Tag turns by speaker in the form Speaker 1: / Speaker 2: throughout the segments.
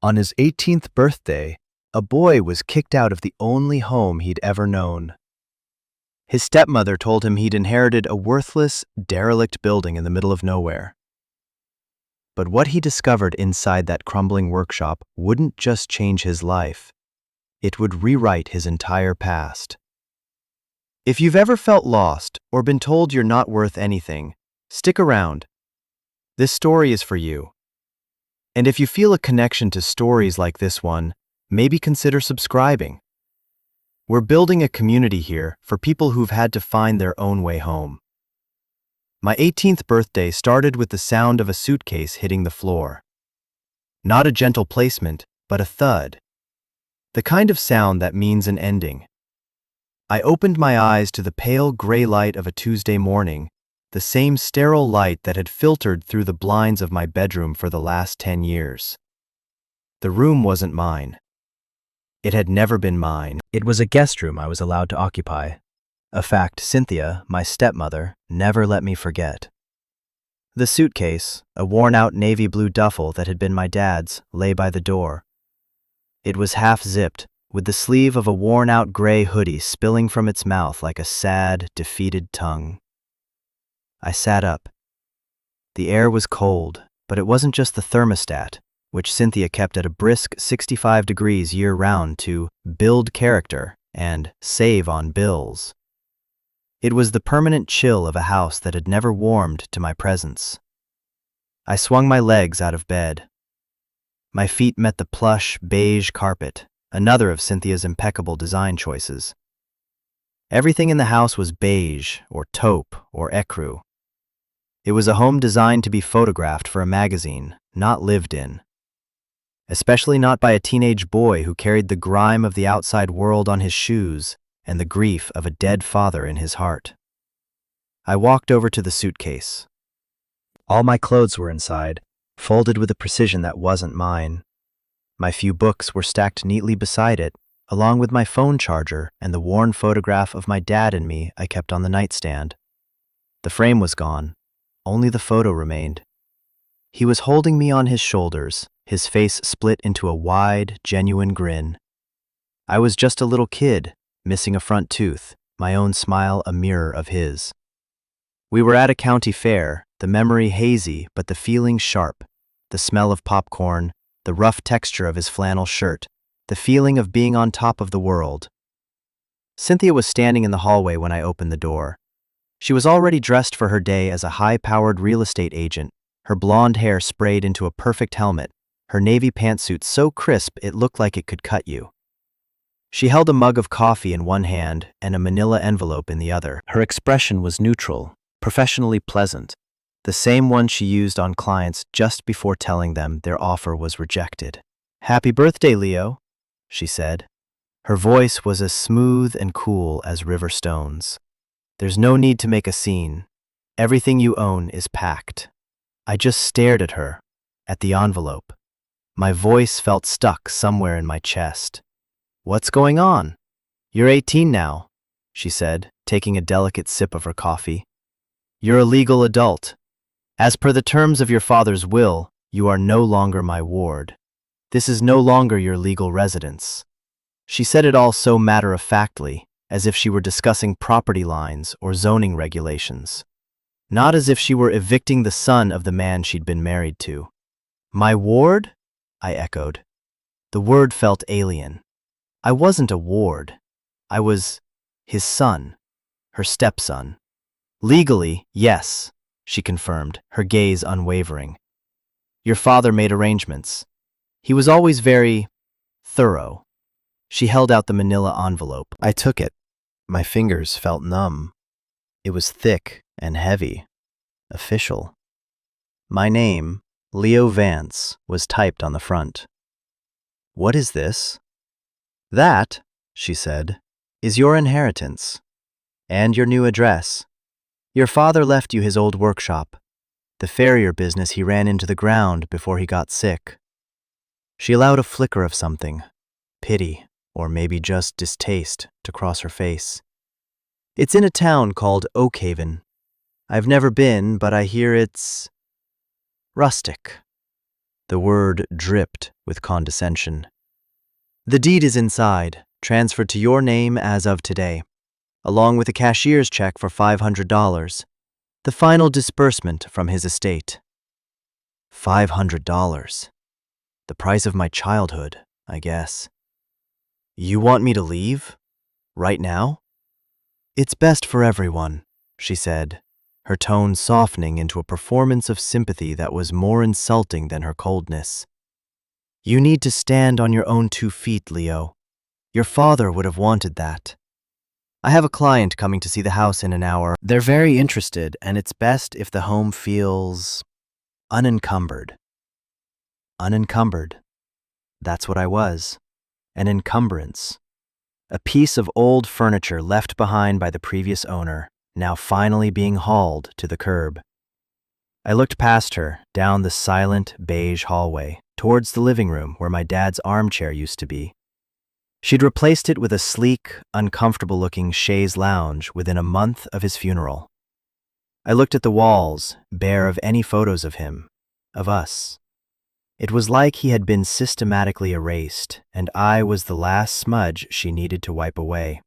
Speaker 1: On his 18th birthday, a boy was kicked out of the only home he'd ever known. His stepmother told him he'd inherited a worthless, derelict building in the middle of nowhere. But what he discovered inside that crumbling workshop wouldn't just change his life. It would rewrite his entire past. If you've ever felt lost or been told you're not worth anything, stick around. This story is for you. And if you feel a connection to stories like this one, maybe consider subscribing. We're building a community here for people who've had to find their own way home. My 18th birthday started with the sound of a suitcase hitting the floor. Not a gentle placement, but a thud. The kind of sound that means an ending. I opened my eyes to the pale gray light of a Tuesday morning, the same sterile light that had filtered through the blinds of my bedroom for the last 10 years. The room wasn't mine. It had never been mine. It was a guest room I was allowed to occupy. A fact Cynthia, my stepmother, never let me forget. The suitcase, a worn-out navy blue duffel that had been my dad's, lay by the door. It was half-zipped, with the sleeve of a worn-out gray hoodie spilling from its mouth like a sad, defeated tongue. I sat up. The air was cold, but it wasn't just the thermostat, which Cynthia kept at a brisk 65 degrees year-round to build character and save on bills. It was the permanent chill of a house that had never warmed to my presence. I swung my legs out of bed. My feet met the plush, beige carpet, another of Cynthia's impeccable design choices. Everything in the house was beige, or taupe, or ecru. It was a home designed to be photographed for a magazine, not lived in. Especially not by a teenage boy who carried the grime of the outside world on his shoes and the grief of a dead father in his heart. I walked over to the suitcase. All my clothes were inside, folded with a precision that wasn't mine. My few books were stacked neatly beside it, along with my phone charger and the worn photograph of my dad and me I kept on the nightstand. The frame was gone. Only the photo remained. He was holding me on his shoulders, his face split into a wide, genuine grin. I was just a little kid, missing a front tooth, my own smile a mirror of his. We were at a county fair, the memory hazy but the feeling sharp, the smell of popcorn, the rough texture of his flannel shirt, the feeling of being on top of the world. Cynthia was standing in the hallway when I opened the door. She was already dressed for her day as a high-powered real estate agent, her blonde hair sprayed into a perfect helmet, her navy pantsuit so crisp it looked like it could cut you. She held a mug of coffee in one hand and a manila envelope in the other. Her expression was neutral, professionally pleasant, the same one she used on clients just before telling them their offer was rejected. "Happy birthday, Leo," she said. Her voice was as smooth and cool as river stones. "There's no need to make a scene. Everything you own is packed." I just stared at her, at the envelope. My voice felt stuck somewhere in my chest. "What's going on?" "You're 18 now," she said, taking a delicate sip of her coffee. "You're a legal adult. As per the terms of your father's will, you are no longer my ward. This is no longer your legal residence." She said it all so matter-of-factly, as if she were discussing property lines or zoning regulations. Not as if she were evicting the son of the man she'd been married to. "My ward?" I echoed. The word felt alien. I wasn't a ward. I was his son, her stepson. "Legally, yes," she confirmed, her gaze unwavering. "Your father made arrangements. He was always very thorough." She held out the manila envelope. I took it. My fingers felt numb. It was thick and heavy. Official. My name, Leo Vance, was typed on the front. "What is this?" "That," she said, "is your inheritance. And your new address. Your father left you his old workshop, the Farrier business he ran into the ground before he got sick." She allowed a flicker of something, pity, or maybe just distaste, to cross her face. "It's in a town called Oakhaven. I've never been, but I hear it's rustic." The word dripped with condescension. The deed is inside, transferred to your name as of today, along with a cashier's check for $500, the final disbursement from his estate. $500. The price of my childhood, I guess. You want me to leave? Right now? It's best for everyone, she said, her tone softening into a performance of sympathy that was more insulting than her coldness. You need to stand on your own 2 feet, Leo. Your father would have wanted that. I have a client coming to see the house in an hour. They're very interested, and it's best if the home feels unencumbered. Unencumbered. That's what I was. An encumbrance. A piece of old furniture left behind by the previous owner, now finally being hauled to the curb. I looked past her, down the silent, beige hallway, towards the living room where my dad's armchair used to be. She'd replaced it with a sleek, uncomfortable-looking chaise lounge within a month of his funeral. I looked at the walls, bare of any photos of him, of us. It was like he had been systematically erased, and I was the last smudge she needed to wipe away.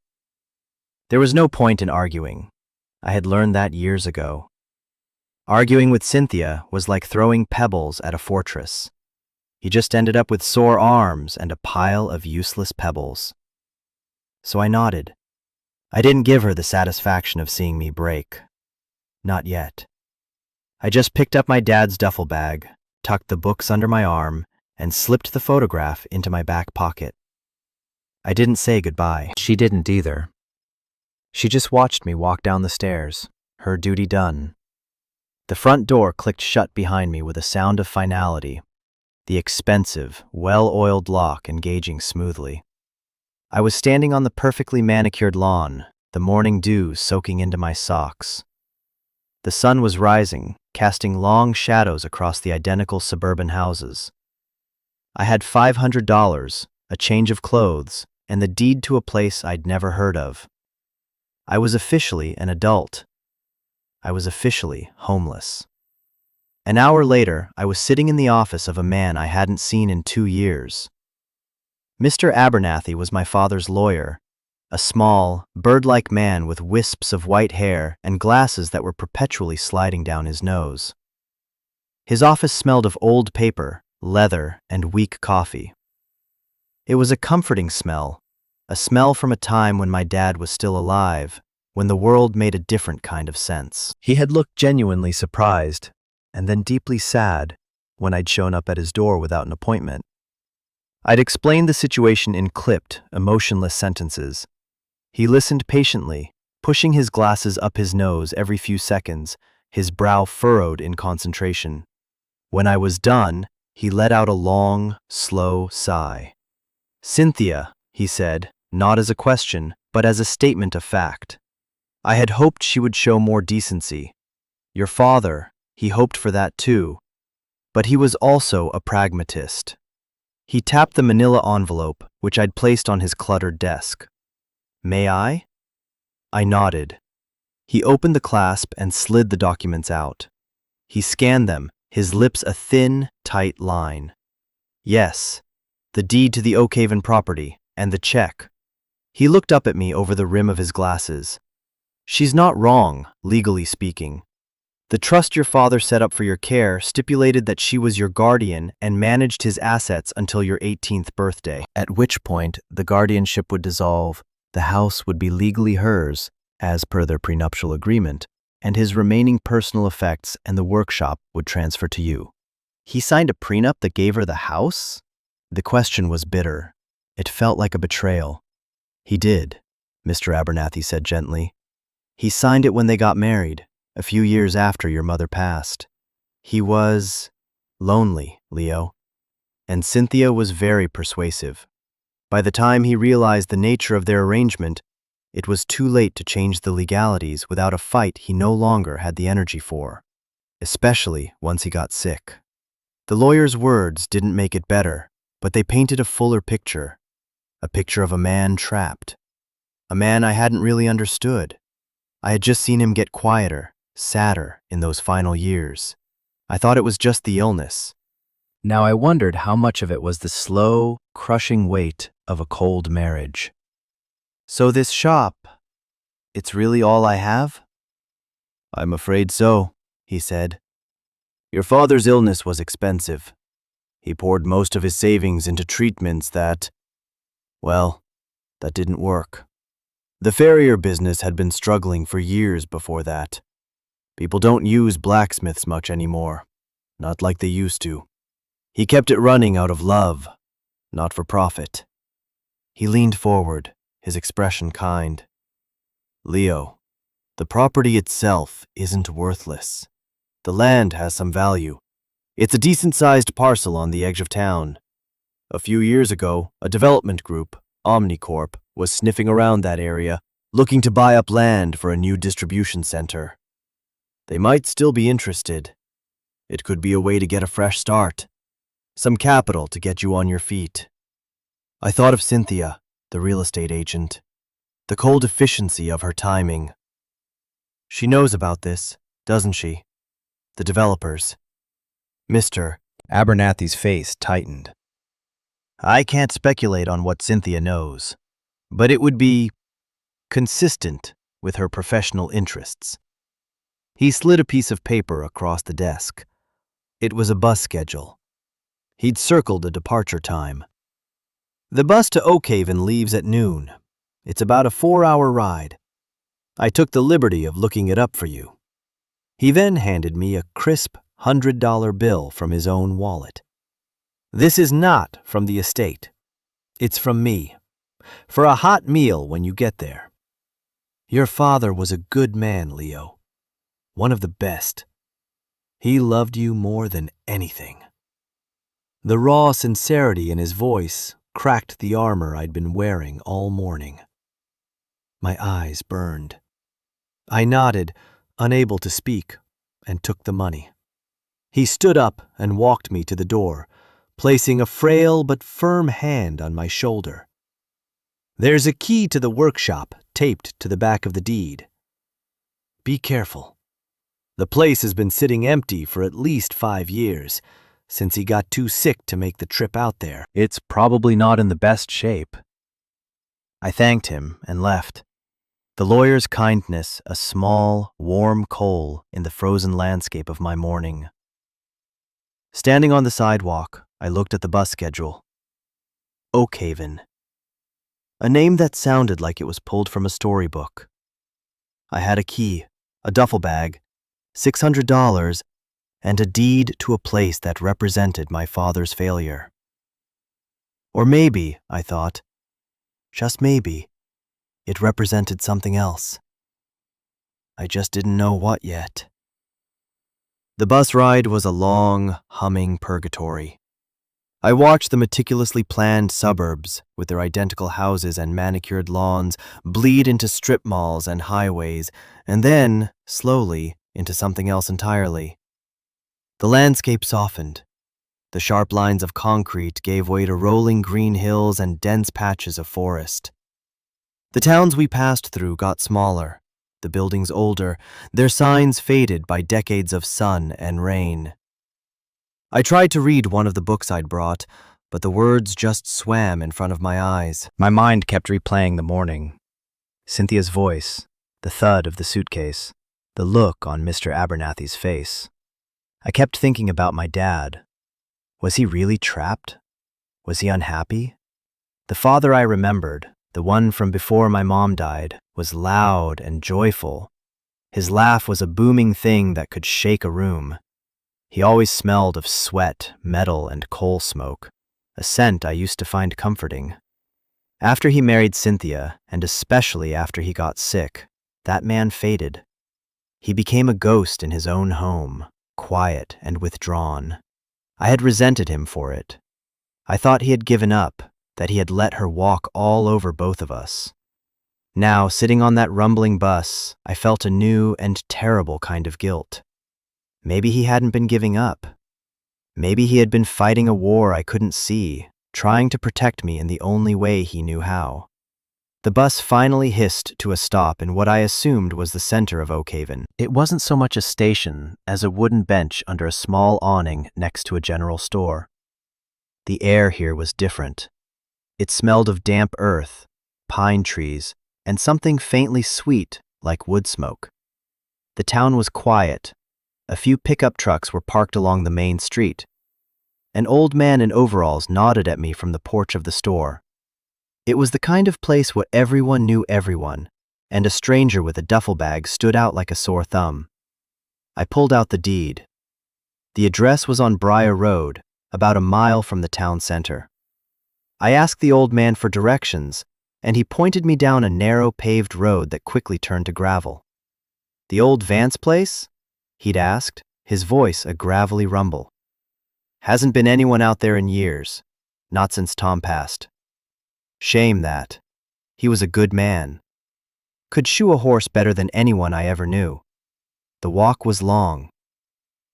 Speaker 1: There was no point in arguing. I had learned that years ago. Arguing with Cynthia was like throwing pebbles at a fortress. You just ended up with sore arms and a pile of useless pebbles. So I nodded. I didn't give her the satisfaction of seeing me break. Not yet. I just picked up my dad's duffel bag, tucked the books under my arm, and slipped the photograph into my back pocket. I didn't say goodbye. She didn't either. She just watched me walk down the stairs, her duty done. The front door clicked shut behind me with a sound of finality, the expensive, well-oiled lock engaging smoothly. I was standing on the perfectly manicured lawn, the morning dew soaking into my socks. The sun was rising, casting long shadows across the identical suburban houses. I had $500, a change of clothes, and the deed to a place I'd never heard of. I was officially an adult. I was officially homeless. An hour later, I was sitting in the office of a man I hadn't seen in 2 years. Mr. Abernathy was my father's lawyer, a small, bird-like man with wisps of white hair and glasses that were perpetually sliding down his nose. His office smelled of old paper, leather, and weak coffee. It was a comforting smell, a smell from a time when my dad was still alive, when the world made a different kind of sense. He had looked genuinely surprised, and then deeply sad, when I'd shown up at his door without an appointment. I'd explained the situation in clipped, emotionless sentences. He listened patiently, pushing his glasses up his nose every few seconds, his brow furrowed in concentration. When I was done, he let out a long, slow sigh. "Cynthia," he said, not as a question, but as a statement of fact. "I had hoped she would show more decency. Your father, he hoped for that too. But he was also a pragmatist." He tapped the manila envelope, which I'd placed on his cluttered desk. "May I?" I nodded. He opened the clasp and slid the documents out. He scanned them, his lips a thin, tight line. "Yes, the deed to the Oakhaven property, and the check." He looked up at me over the rim of his glasses. "She's not wrong, legally speaking. The trust your father set up for your care stipulated that she was your guardian and managed his assets until your 18th birthday, at which point the guardianship would dissolve, the house would be legally hers, as per their prenuptial agreement, and his remaining personal effects and the workshop would transfer to you." He signed a prenup that gave her the house? The question was bitter. It felt like a betrayal. "He did," Mr. Abernathy said gently. "He signed it when they got married, a few years after your mother passed. He was lonely, Leo. And Cynthia was very persuasive. By the time he realized the nature of their arrangement, it was too late to change the legalities without a fight he no longer had the energy for, especially once he got sick. The lawyer's words didn't make it better, but they painted a fuller picture, a picture of a man trapped, a man I hadn't really understood. I had just seen him get quieter, sadder in those final years. I thought it was just the illness. Now I wondered how much of it was the slow, crushing weight of a cold marriage. So this shop, it's really all I have? I'm afraid so, he said. Your father's illness was expensive. He poured most of his savings into treatments that didn't work. The Farrier business had been struggling for years before that. People don't use blacksmiths much anymore, not like they used to. He kept it running out of love, not for profit. He leaned forward, his expression kind. Leo, the property itself isn't worthless. The land has some value. It's a decent-sized parcel on the edge of town. A few years ago, a development group, Omnicorp, was sniffing around that area, looking to buy up land for a new distribution center. They might still be interested. It could be a way to get a fresh start. Some capital to get you on your feet. I thought of Cynthia, the real estate agent. The cold efficiency of her timing. She knows about this, doesn't she? The developers. Mr. Abernathy's face tightened. I can't speculate on what Cynthia knows, but it would be consistent with her professional interests. He slid a piece of paper across the desk. It was a bus schedule. He'd circled a departure time. The bus to Oakhaven leaves at noon. It's about a 4-hour ride. I took the liberty of looking it up for you. He then handed me a crisp $100 bill from his own wallet. This is not from the estate. It's from me. For a hot meal when you get there. Your father was a good man, Leo. One of the best. He loved you more than anything. The raw sincerity in his voice cracked the armor I'd been wearing all morning. My eyes burned. I nodded, unable to speak, and took the money. He stood up and walked me to the door, placing a frail but firm hand on my shoulder. There's a key to the workshop taped to the back of the deed. Be careful. The place has been sitting empty for at least 5 years, since he got too sick to make the trip out there. It's probably not in the best shape. I thanked him and left. The lawyer's kindness a small, warm coal in the frozen landscape of my morning. Standing on the sidewalk, I looked at the bus schedule. Oakhaven. A name that sounded like it was pulled from a storybook. I had a key, a duffel bag, $600, and a deed to a place that represented my father's failure. Or maybe, I thought, just maybe, it represented something else. I just didn't know what yet. The bus ride was a long, humming purgatory. I watched the meticulously planned suburbs, with their identical houses and manicured lawns, bleed into strip malls and highways, and then, slowly, into something else entirely. The landscape softened. The sharp lines of concrete gave way to rolling green hills and dense patches of forest. The towns we passed through got smaller, the buildings older, their signs faded by decades of sun and rain. I tried to read one of the books I'd brought, but the words just swam in front of my eyes. My mind kept replaying the morning. Cynthia's voice, the thud of the suitcase, the look on Mr. Abernathy's face. I kept thinking about my dad. Was he really trapped? Was he unhappy? The father I remembered, the one from before my mom died, was loud and joyful. His laugh was a booming thing that could shake a room. He always smelled of sweat, metal, and coal smoke, a scent I used to find comforting. After he married Cynthia, and especially after he got sick, that man faded. He became a ghost in his own home, quiet and withdrawn. I had resented him for it. I thought he had given up, that he had let her walk all over both of us. Now, sitting on that rumbling bus, I felt a new and terrible kind of guilt. Maybe he hadn't been giving up. Maybe he had been fighting a war I couldn't see, trying to protect me in the only way he knew how. The bus finally hissed to a stop in what I assumed was the center of Oakhaven. It wasn't so much a station as a wooden bench under a small awning next to a general store. The air here was different. It smelled of damp earth, pine trees, and something faintly sweet like wood smoke. The town was quiet. A few pickup trucks were parked along the main street. An old man in overalls nodded at me from the porch of the store. It was the kind of place where everyone knew everyone, and a stranger with a duffel bag stood out like a sore thumb. I pulled out the deed. The address was on Briar Road, about a mile from the town center. I asked the old man for directions, and he pointed me down a narrow paved road that quickly turned to gravel. "The old Vance place?" he'd asked, his voice a gravelly rumble. "Hasn't been anyone out there in years, not since Tom passed. Shame that. He was a good man. Could shoe a horse better than anyone I ever knew." The walk was long.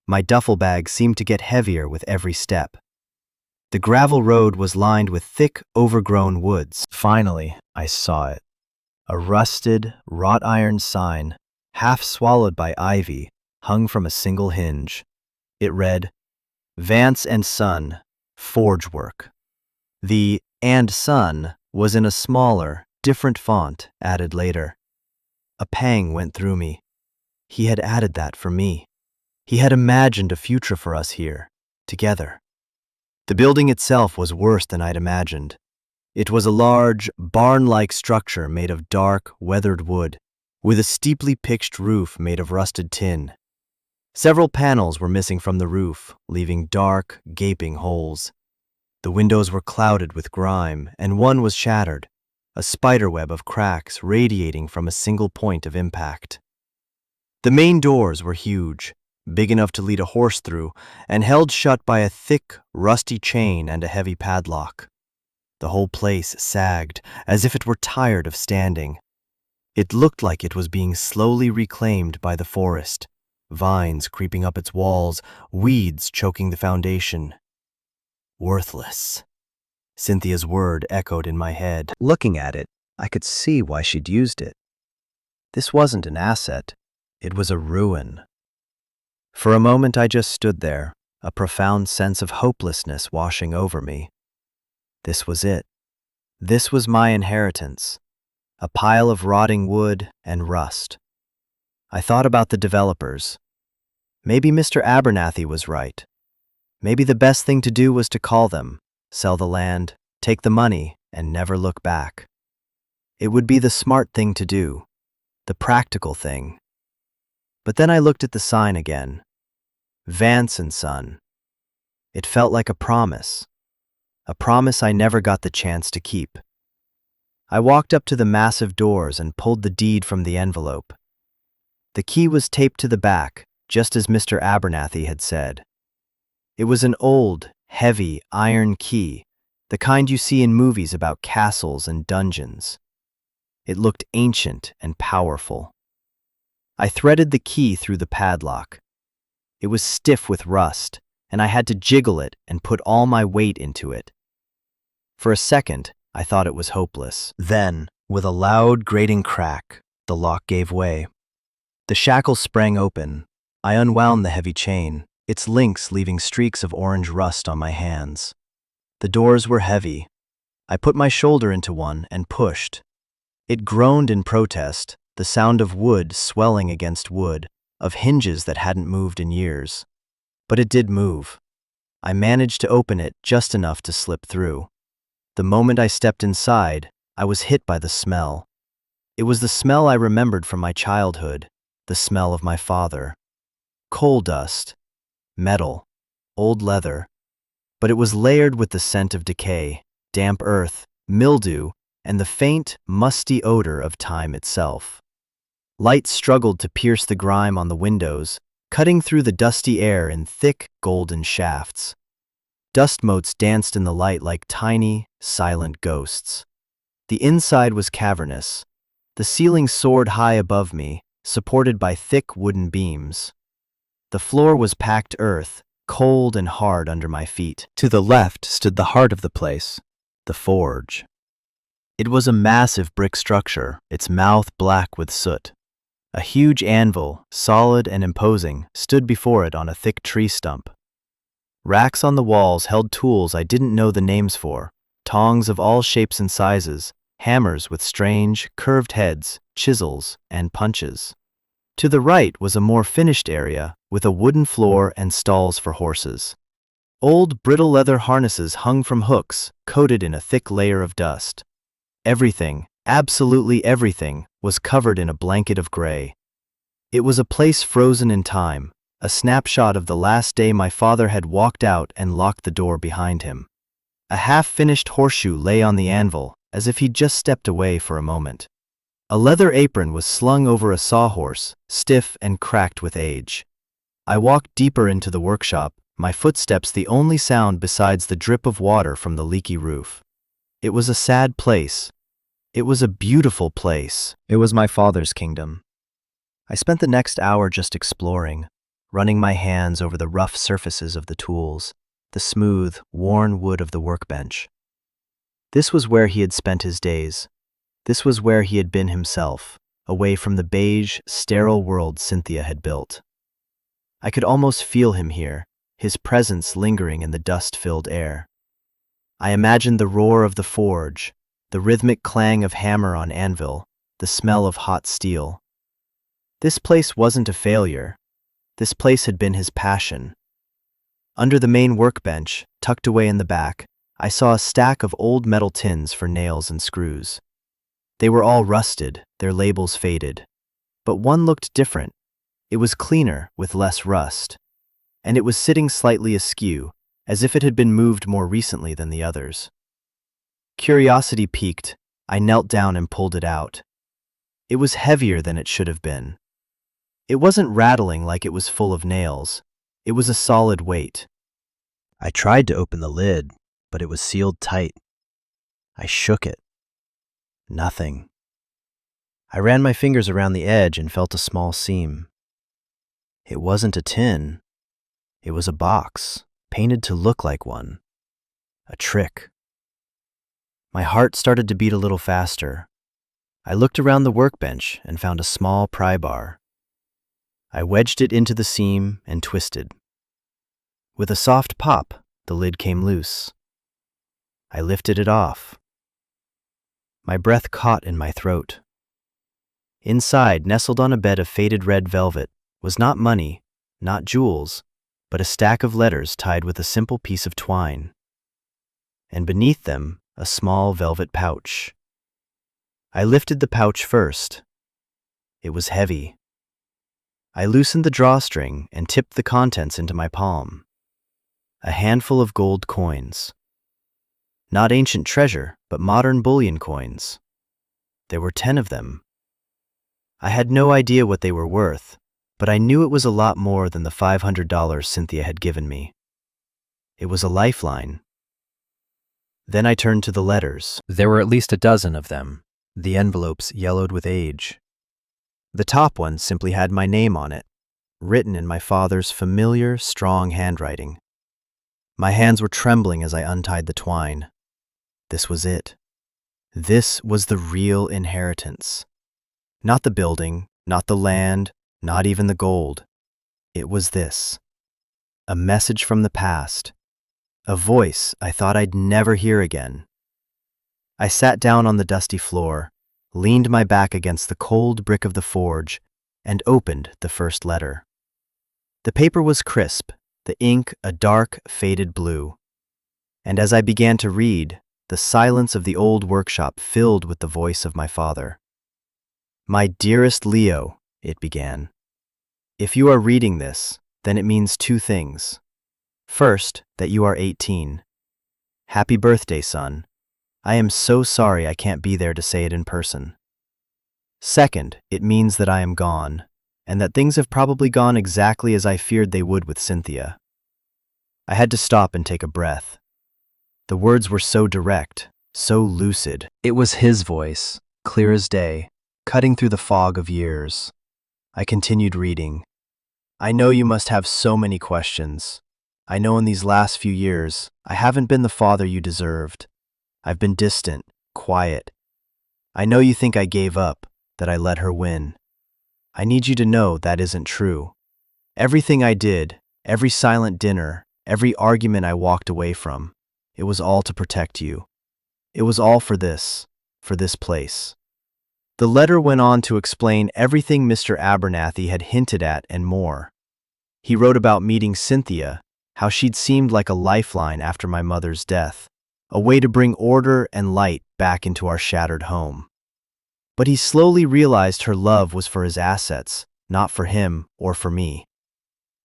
Speaker 1: My duffel bag seemed to get heavier with every step. The gravel road was lined with thick, overgrown woods. Finally, I saw it. A rusted, wrought-iron sign, half swallowed by ivy, hung from a single hinge. It read, "Vance and Son, Forge Work." The "and Son" was in a smaller, different font, added later. A pang went through me. He had added that for me. He had imagined a future for us here, together. The building itself was worse than I'd imagined. It was a large, barn-like structure made of dark, weathered wood, with a steeply pitched roof made of rusted tin. Several panels were missing from the roof, leaving dark, gaping holes. The windows were clouded with grime, and one was shattered, a spiderweb of cracks radiating from a single point of impact. The main doors were huge, big enough to lead a horse through, and held shut by a thick, rusty chain and a heavy padlock. The whole place sagged, as if it were tired of standing. It looked like it was being slowly reclaimed by the forest, vines creeping up its walls, weeds choking the foundation. Worthless. Cynthia's word echoed in my head. Looking at it, I could see why she'd used it. This wasn't an asset. It was a ruin. For a moment I just stood there, a profound sense of hopelessness washing over me. This was it. This was my inheritance, a pile of rotting wood and rust. I thought about the developers. Maybe Mr. Abernathy was right. Maybe the best thing to do was to call them, sell the land, take the money, and never look back. It would be the smart thing to do, the practical thing. But then I looked at the sign again. Vance and Son. It felt like a promise I never got the chance to keep. I walked up to the massive doors and pulled the deed from the envelope. The key was taped to the back, just as Mr. Abernathy had said. It was an old, heavy, iron key, the kind you see in movies about castles and dungeons. It looked ancient and powerful. I threaded the key through the padlock. It was stiff with rust, and I had to jiggle it and put all my weight into it. For a second, I thought it was hopeless. Then, with a loud, grating crack, the lock gave way. The shackles sprang open. I unwound the heavy chain, its links leaving streaks of orange rust on my hands. The doors were heavy. I put my shoulder into one and pushed. It groaned in protest, the sound of wood swelling against wood, of hinges that hadn't moved in years. But it did move. I managed to open it just enough to slip through. The moment I stepped inside, I was hit by the smell. It was the smell I remembered from my childhood, the smell of my father. Coal dust, metal, old leather, but it was layered with the scent of decay, damp earth, mildew, and the faint, musty odor of time itself. Light struggled to pierce the grime on the windows, cutting through the dusty air in thick, golden shafts. Dust motes danced in the light like tiny, silent ghosts. The inside was cavernous. The ceiling soared high above me, supported by thick wooden beams. The floor was packed earth, cold and hard under my feet. To the left stood the heart of the place, the forge. It was a massive brick structure, its mouth black with soot. A huge anvil, solid and imposing, stood before it on a thick tree stump. Racks on the walls held tools I didn't know the names for, tongs of all shapes and sizes, hammers with strange, curved heads, chisels, and punches. To the right was a more finished area with a wooden floor and stalls for horses. Old brittle leather harnesses hung from hooks, coated in a thick layer of dust. Everything, absolutely everything, was covered in a blanket of gray. It was a place frozen in time, a snapshot of the last day my father had walked out and locked the door behind him. A half-finished horseshoe lay on the anvil, as if he'd just stepped away for a moment. A leather apron was slung over a sawhorse, stiff and cracked with age. I walked deeper into the workshop, my footsteps the only sound besides the drip of water from the leaky roof. It was a sad place. It was a beautiful place. It was my father's kingdom. I spent the next hour just exploring, running my hands over the rough surfaces of the tools, the smooth, worn wood of the workbench. This was where he had spent his days. This was where he had been himself, away from the beige, sterile world Cynthia had built. I could almost feel him here, his presence lingering in the dust-filled air. I imagined the roar of the forge, the rhythmic clang of hammer on anvil, the smell of hot steel. This place wasn't a failure. This place had been his passion. Under the main workbench, tucked away in the back, I saw a stack of old metal tins for nails and screws. They were all rusted, their labels faded. But one looked different. It was cleaner, with less rust. And it was sitting slightly askew, as if it had been moved more recently than the others. Curiosity piqued, I knelt down and pulled it out. It was heavier than it should have been. It wasn't rattling like it was full of nails. It was a solid weight. I tried to open the lid, but it was sealed tight. I shook it. Nothing. I ran my fingers around the edge and felt a small seam. It wasn't a tin. It was a box, painted to look like one. A trick. My heart started to beat a little faster. I looked around the workbench and found a small pry bar. I wedged it into the seam and twisted. With a soft pop, the lid came loose. I lifted it off. My breath caught in my throat. Inside, nestled on a bed of faded red velvet, was not money, not jewels, but a stack of letters tied with a simple piece of twine. And beneath them, a small velvet pouch. I lifted the pouch first. It was heavy. I loosened the drawstring and tipped the contents into my palm. A handful of gold coins. Not ancient treasure, but modern bullion coins. There were 10 of them. I had no idea what they were worth, but I knew it was a lot more than the $500 Cynthia had given me. It was a lifeline. Then I turned to the letters. There were at least a dozen of them, the envelopes yellowed with age. The top one simply had my name on it, written in my father's familiar, strong handwriting. My hands were trembling as I untied the twine. This was it. This was the real inheritance. Not the building, not the land, not even the gold. It was this. A message from the past. A voice I thought I'd never hear again. I sat down on the dusty floor, leaned my back against the cold brick of the forge, and opened the first letter. The paper was crisp, the ink a dark, faded blue. And as I began to read, the silence of the old workshop filled with the voice of my father. "My dearest Leo," it began. "If you are reading this, then it means 2 things. First, that you are 18. Happy birthday, son. I am so sorry I can't be there to say it in person. Second, it means that I am gone, and that things have probably gone exactly as I feared they would with Cynthia." I had to stop and take a breath. The words were so direct, so lucid. It was his voice, clear as day, cutting through the fog of years. I continued reading. "I know you must have so many questions. I know in these last few years, I haven't been the father you deserved. I've been distant, quiet, I know you think I gave up, that I let her win. I need you to know that isn't true. Everything I did, every silent dinner, every argument I walked away from, it was all to protect you. It was all for this place. The letter went on to explain everything Mr. Abernathy had hinted at and more. He wrote about meeting Cynthia, how she'd seemed like a lifeline after my mother's death, a way to bring order and light back into our shattered home. But he slowly realized her love was for his assets, not for him or for me.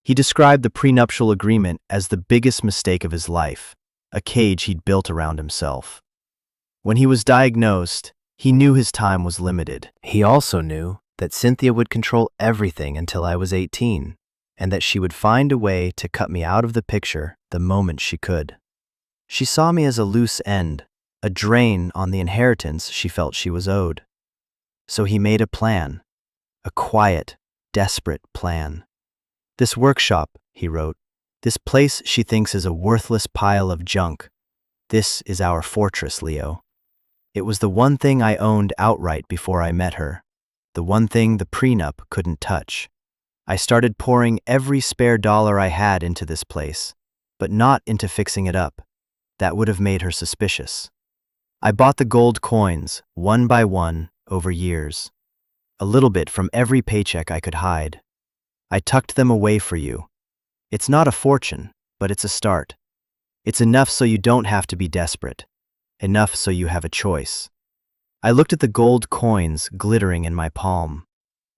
Speaker 1: He described the prenuptial agreement as the biggest mistake of his life, a cage he'd built around himself. When he was diagnosed, he knew his time was limited. He also knew that Cynthia would control everything until I was 18, and that she would find a way to cut me out of the picture the moment she could. She saw me as a loose end, a drain on the inheritance she felt she was owed. So he made a plan, a quiet, desperate plan. This workshop, he wrote, this place she thinks is a worthless pile of junk. This is our fortress, Leo. It was the one thing I owned outright before I met her, the one thing the prenup couldn't touch. I started pouring every spare dollar I had into this place, but not into fixing it up. That would have made her suspicious. I bought the gold coins, one by one, over years. A little bit from every paycheck I could hide. I tucked them away for you. It's not a fortune, but it's a start. It's enough so you don't have to be desperate. Enough so you have a choice. I looked at the gold coins glittering in my palm.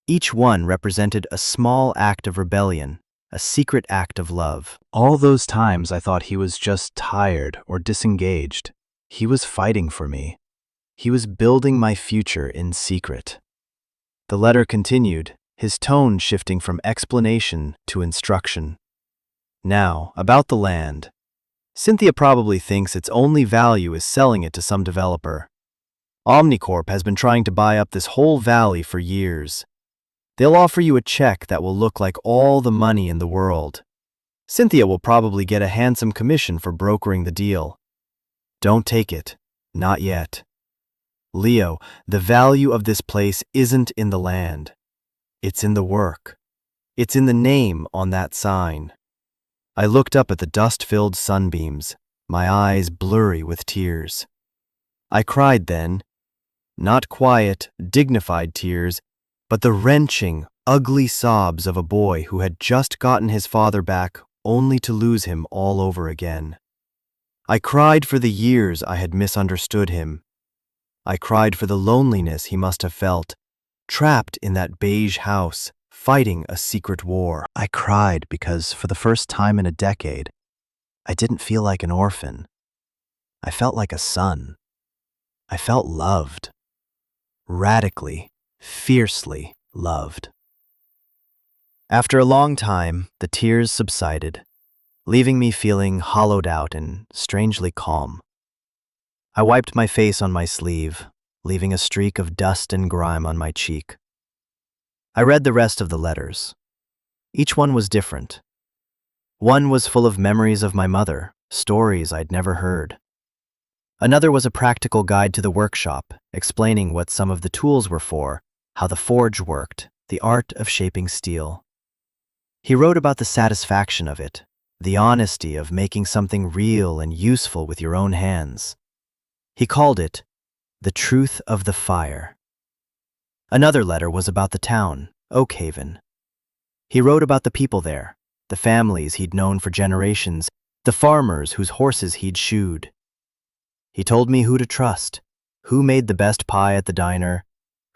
Speaker 1: Each one represented a small act of rebellion, a secret act of love. All those times I thought he was just tired or disengaged. He was fighting for me. He was building my future in secret. The letter continued, his tone shifting from explanation to instruction. Now, about the land. Cynthia probably thinks its only value is selling it to some developer. Omnicorp has been trying to buy up this whole valley for years. They'll offer you a check that will look like all the money in the world. Cynthia will probably get a handsome commission for brokering the deal. Don't take it. Not yet. Leo, the value of this place isn't in the land. It's in the work. It's in the name on that sign. I looked up at the dust-filled sunbeams, my eyes blurry with tears. I cried then, not quiet, dignified tears, but the wrenching, ugly sobs of a boy who had just gotten his father back only to lose him all over again. I cried for the years I had misunderstood him. I cried for the loneliness he must have felt, trapped in that beige house, fighting a secret war. I cried because, for the first time in a decade, I didn't feel like an orphan. I felt like a son. I felt loved. Radically, fiercely loved. After a long time, the tears subsided, leaving me feeling hollowed out and strangely calm. I wiped my face on my sleeve, leaving a streak of dust and grime on my cheek. I read the rest of the letters. Each one was different. One was full of memories of my mother, stories I'd never heard. Another was a practical guide to the workshop, explaining what some of the tools were for, how the forge worked, the art of shaping steel. He wrote about the satisfaction of it, the honesty of making something real and useful with your own hands. He called it the truth of the fire. Another letter was about the town, Oakhaven. He wrote about the people there, the families he'd known for generations, the farmers whose horses he'd shoed. He told me who to trust, who made the best pie at the diner,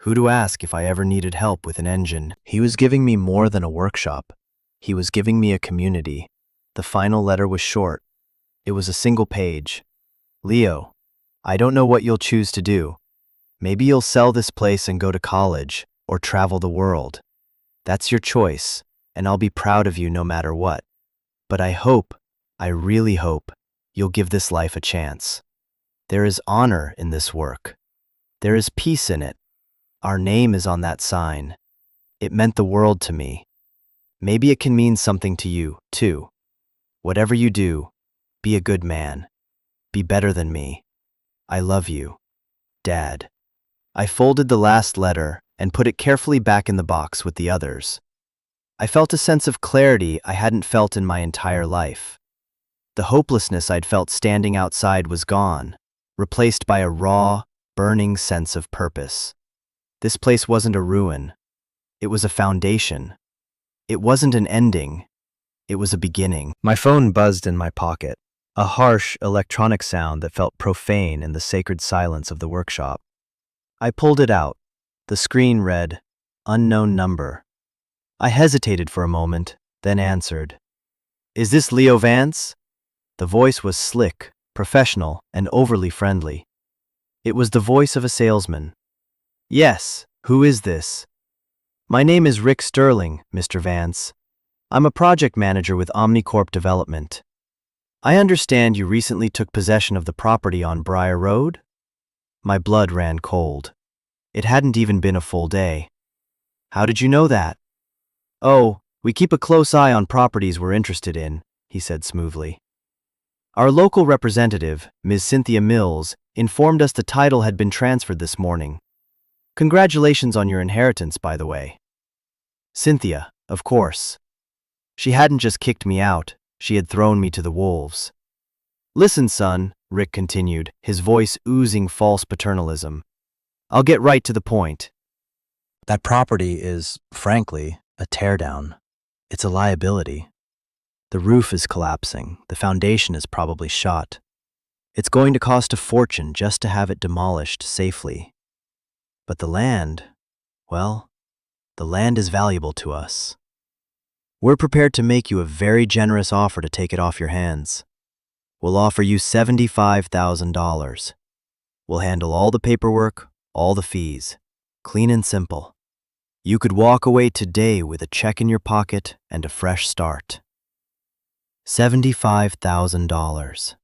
Speaker 1: who to ask if I ever needed help with an engine. He was giving me more than a workshop. He was giving me a community. The final letter was short. It was a single page. Leo, I don't know what you'll choose to do. Maybe you'll sell this place and go to college, or travel the world. That's your choice, and I'll be proud of you no matter what. But I really hope, you'll give this life a chance. There is honor in this work. There is peace in it. Our name is on that sign. It meant the world to me. Maybe it can mean something to you, too. Whatever you do, be a good man. Be better than me. I love you, Dad. I folded the last letter and put it carefully back in the box with the others. I felt a sense of clarity I hadn't felt in my entire life. The hopelessness I'd felt standing outside was gone, replaced by a raw, burning sense of purpose. This place wasn't a ruin. It was a foundation. It wasn't an ending. It was a beginning. My phone buzzed in my pocket, a harsh electronic sound that felt profane in the sacred silence of the workshop. I pulled it out. The screen read, "Unknown number." I hesitated for a moment, then answered. "Is this Leo Vance?" The voice was slick, professional, and overly friendly. It was the voice of a salesman. "Yes, who is this?" "My name is Rick Sterling, Mr. Vance. I'm a project manager with Omnicorp Development. I understand you recently took possession of the property on Briar Road?" My blood ran cold. It hadn't even been a full day. "How did you know that?" "Oh, we keep a close eye on properties we're interested in," he said smoothly. "Our local representative, Ms. Cynthia Mills, informed us the title had been transferred this morning. Congratulations on your inheritance, by the way." Cynthia, of course. She hadn't just kicked me out, she had thrown me to the wolves. "Listen, son," Rick continued, his voice oozing false paternalism. "I'll get right to the point. That property is, frankly, a teardown. It's a liability. The roof is collapsing, the foundation is probably shot. It's going to cost a fortune just to have it demolished safely. But the land, well, the land is valuable to us. We're prepared to make you a very generous offer to take it off your hands. We'll offer you $75,000. We'll handle all the paperwork, all the fees, clean and simple. You could walk away today with a check in your pocket and a fresh start." $75,000.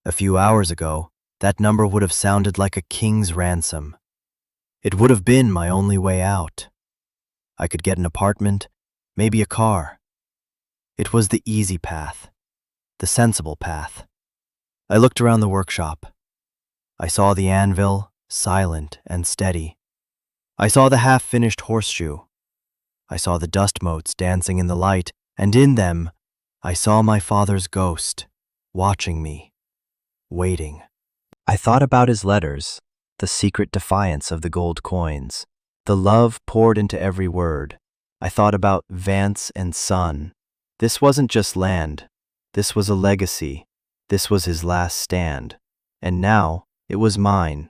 Speaker 1: A few hours ago, that number would have sounded like a king's ransom. It would have been my only way out. I could get an apartment, maybe a car. It was the easy path, the sensible path. I looked around the workshop. I saw the anvil, silent and steady. I saw the half-finished horseshoe. I saw the dust motes dancing in the light, and in them, I saw my father's ghost, watching me, waiting. I thought about his letters, the secret defiance of the gold coins, the love poured into every word. I thought about Vance and Son. This wasn't just land. This was a legacy. This was his last stand. And now, it was mine.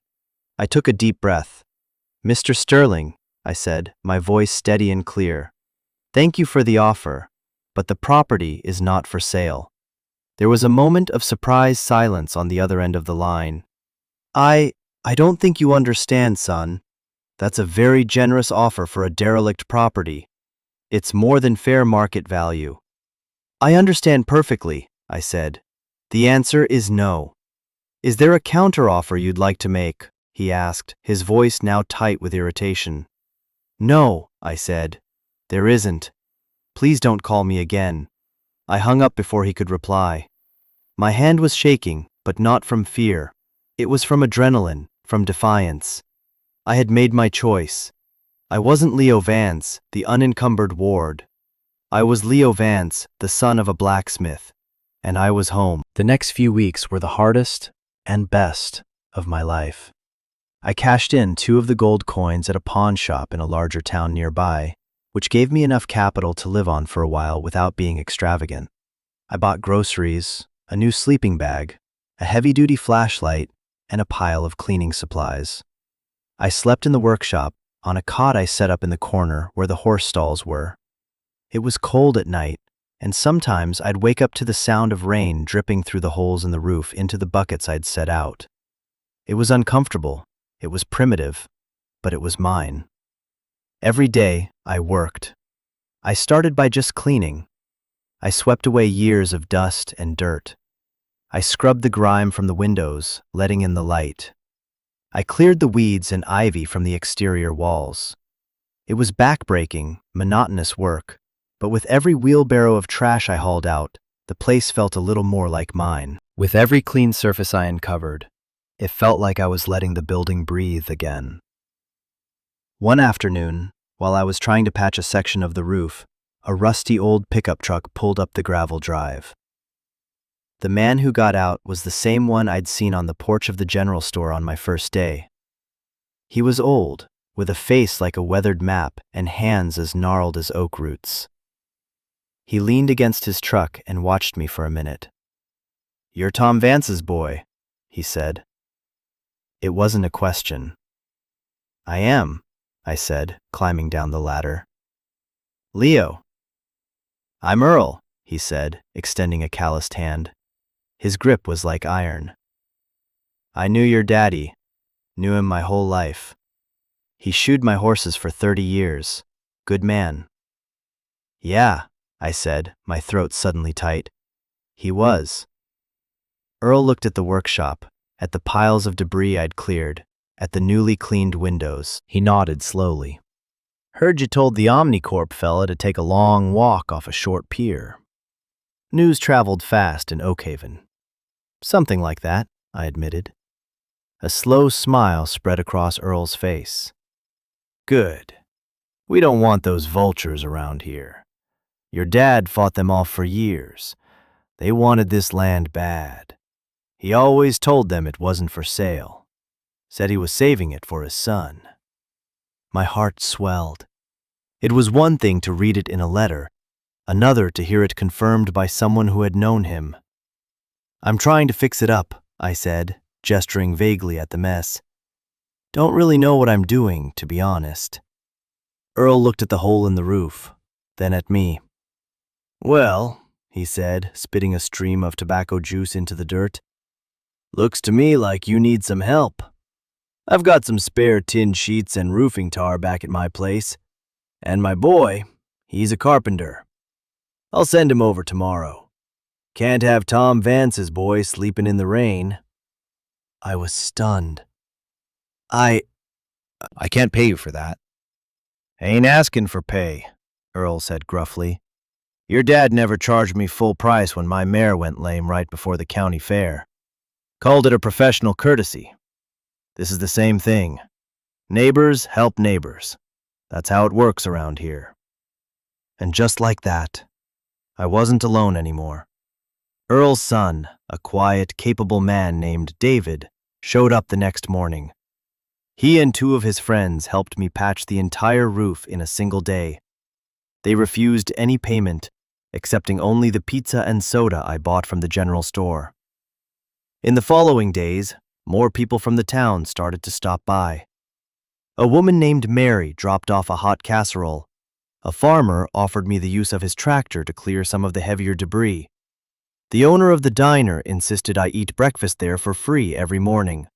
Speaker 1: I took a deep breath. "Mr. Sterling," I said, my voice steady and clear. "Thank you for the offer, but the property is not for sale." There was a moment of surprised silence on the other end of the line. I don't think you understand, son. That's a very generous offer for a derelict property. It's more than fair market value." "I understand perfectly," I said. "The answer is no." "Is there a counteroffer you'd like to make?" he asked, his voice now tight with irritation. "No," I said. "There isn't. Please don't call me again." I hung up before he could reply. My hand was shaking, but not from fear. It was from adrenaline, from defiance. I had made my choice. I wasn't Leo Vance, the unencumbered ward. I was Leo Vance, the son of a blacksmith, and I was home. The next few weeks were the hardest and best of my life. I cashed in 2 of the gold coins at a pawn shop in a larger town nearby, which gave me enough capital to live on for a while without being extravagant. I bought groceries, a new sleeping bag, a heavy-duty flashlight, and a pile of cleaning supplies. I slept in the workshop, on a cot I set up in the corner where the horse stalls were. It was cold at night, and sometimes I'd wake up to the sound of rain dripping through the holes in the roof into the buckets I'd set out. It was uncomfortable, it was primitive, but it was mine. Every day, I worked. I started by just cleaning. I swept away years of dust and dirt. I scrubbed the grime from the windows, letting in the light. I cleared the weeds and ivy from the exterior walls. It was backbreaking, monotonous work, but with every wheelbarrow of trash I hauled out, the place felt a little more like mine. With every clean surface I uncovered, it felt like I was letting the building breathe again. One afternoon, while I was trying to patch a section of the roof, a rusty old pickup truck pulled up the gravel drive. The man who got out was the same one I'd seen on the porch of the general store on my first day. He was old, with a face like a weathered map and hands as gnarled as oak roots. He leaned against his truck and watched me for a minute. "You're Tom Vance's boy," he said. It wasn't a question. "I am," I said, climbing down the ladder. "Leo." "I'm Earl," he said, extending a calloused hand. His grip was like iron. "I knew your daddy, knew him my whole life. He shoed my horses for 30 years. Good man." "Yeah," I said, my throat suddenly tight. "He was." Earl looked at the workshop, at the piles of debris I'd cleared, at the newly cleaned windows. He nodded slowly. "Heard you told the Omnicorp fella to take a long walk off a short pier." News traveled fast in Oakhaven. "Something like that," I admitted. A slow smile spread across Earl's face. "Good. We don't want those vultures around here. Your dad fought them off for years. They wanted this land bad. He always told them it wasn't for sale. Said he was saving it for his son." My heart swelled. It was one thing to read it in a letter, another to hear it confirmed by someone who had known him. "I'm trying to fix it up," I said, gesturing vaguely at the mess. "Don't really know what I'm doing, to be honest." Earl looked at the hole in the roof, then at me. "Well," he said, spitting a stream of tobacco juice into the dirt, "looks to me like you need some help. I've got some spare tin sheets and roofing tar back at my place, and my boy, he's a carpenter. I'll send him over tomorrow. Can't have Tom Vance's boy sleeping in the rain." I was stunned. I can't pay you for that." "Ain't asking for pay," Earl said gruffly. "Your dad never charged me full price when my mare went lame right before the county fair. Called it a professional courtesy. This is the same thing. Neighbors help neighbors. That's how it works around here." And just like that, I wasn't alone anymore. Earl's son, a quiet, capable man named David, showed up the next morning. He and 2 of his friends helped me patch the entire roof in a single day. They refused any payment, accepting only the pizza and soda I bought from the general store. In the following days, more people from the town started to stop by. A woman named Mary dropped off a hot casserole. A farmer offered me the use of his tractor to clear some of the heavier debris. The owner of the diner insisted I eat breakfast there for free every morning.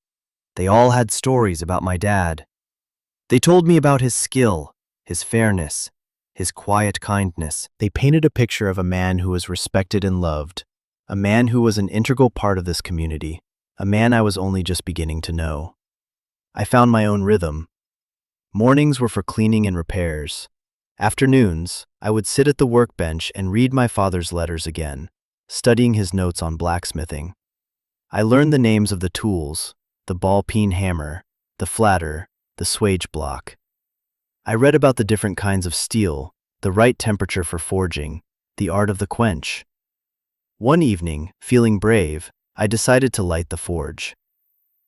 Speaker 1: They all had stories about my dad. They told me about his skill, his fairness, his quiet kindness. They painted a picture of a man who was respected and loved, a man who was an integral part of this community, a man I was only just beginning to know. I found my own rhythm. Mornings were for cleaning and repairs. Afternoons, I would sit at the workbench and read my father's letters again, studying his notes on blacksmithing. I learned the names of the tools, the ball-peen hammer, the flatter, the swage block. I read about the different kinds of steel, the right temperature for forging, the art of the quench. One evening, feeling brave, I decided to light the forge.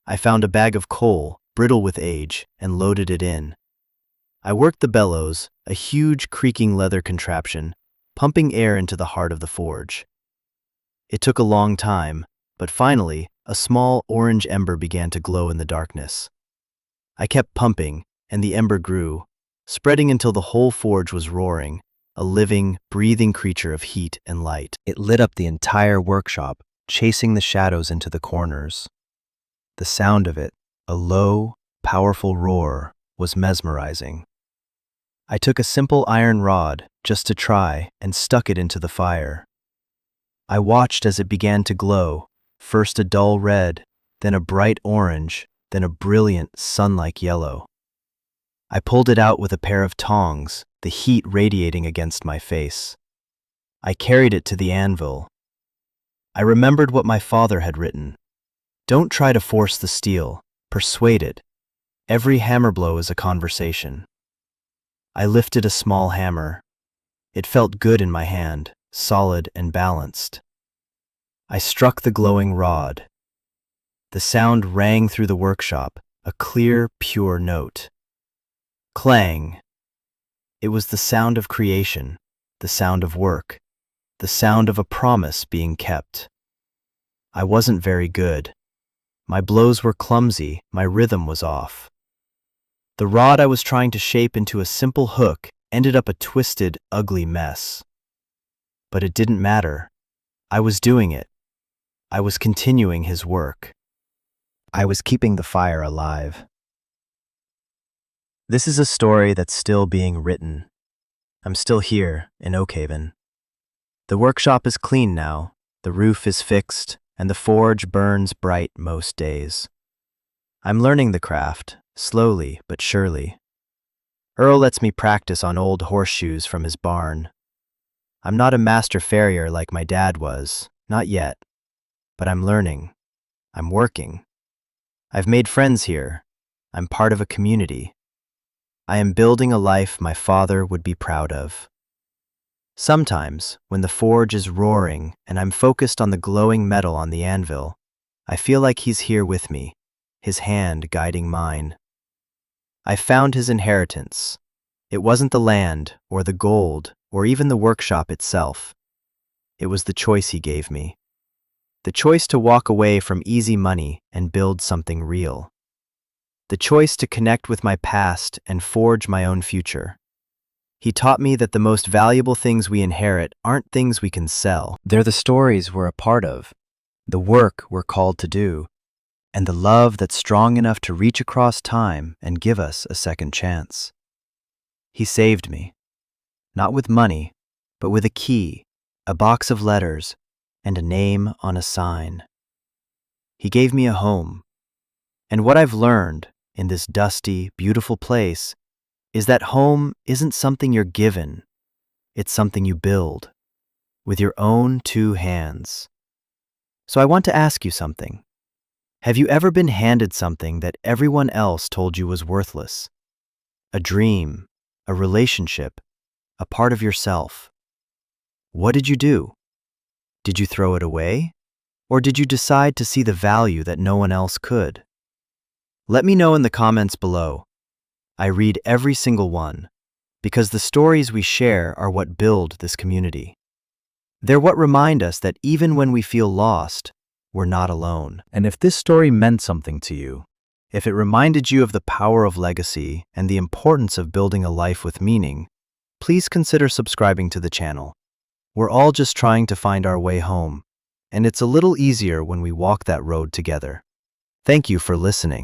Speaker 1: I found a bag of coal, brittle with age, and loaded it in. I worked the bellows, a huge creaking leather contraption, pumping air into the heart of the forge. It took a long time, but finally, a small orange ember began to glow in the darkness. I kept pumping, and the ember grew, spreading until the whole forge was roaring, a living, breathing creature of heat and light. It lit up the entire workshop, chasing the shadows into the corners. The sound of it, a low, powerful roar, was mesmerizing. I took a simple iron rod, just to try, and stuck it into the fire. I watched as it began to glow, first a dull red, then a bright orange, then a brilliant, sun-like yellow. I pulled it out with a pair of tongs, the heat radiating against my face. I carried it to the anvil. I remembered what my father had written. Don't try to force the steel, persuade it. Every hammer blow is a conversation. I lifted a small hammer. It felt good in my hand, solid and balanced. I struck the glowing rod. The sound rang through the workshop, a clear, pure note. Clang! It was the sound of creation, the sound of work, the sound of a promise being kept. I wasn't very good. My blows were clumsy, my rhythm was off. The rod I was trying to shape into a simple hook ended up a twisted, ugly mess. But it didn't matter. I was doing it. I was continuing his work. I was keeping the fire alive. This is a story that's still being written. I'm still here in Oakhaven. The workshop is clean now, the roof is fixed, and the forge burns bright most days. I'm learning the craft, slowly but surely. Earl lets me practice on old horseshoes from his barn. I'm not a master farrier like my dad was, not yet. But I'm learning. I'm working. I've made friends here. I'm part of a community. I am building a life my father would be proud of. Sometimes, when the forge is roaring and I'm focused on the glowing metal on the anvil, I feel like he's here with me, his hand guiding mine. I found his inheritance. It wasn't the land, or the gold, or even the workshop itself. It was the choice he gave me. The choice to walk away from easy money and build something real. The choice to connect with my past and forge my own future. He taught me that the most valuable things we inherit aren't things we can sell. They're the stories we're a part of, the work we're called to do, and the love that's strong enough to reach across time and give us a second chance. He saved me, not with money, but with a key, a box of letters, and a name on a sign. He gave me a home. And what I've learned in this dusty, beautiful place is that home isn't something you're given. It's something you build with your own two hands. So I want to ask you something. Have you ever been handed something that everyone else told you was worthless? A dream, a relationship, a part of yourself. What did you do? Did you throw it away? Or did you decide to see the value that no one else could? Let me know in the comments below. I read every single one, because the stories we share are what build this community. They're what remind us that even when we feel lost, we're not alone. And if this story meant something to you, if it reminded you of the power of legacy and the importance of building a life with meaning, please consider subscribing to the channel. We're all just trying to find our way home, and it's a little easier when we walk that road together. Thank you for listening.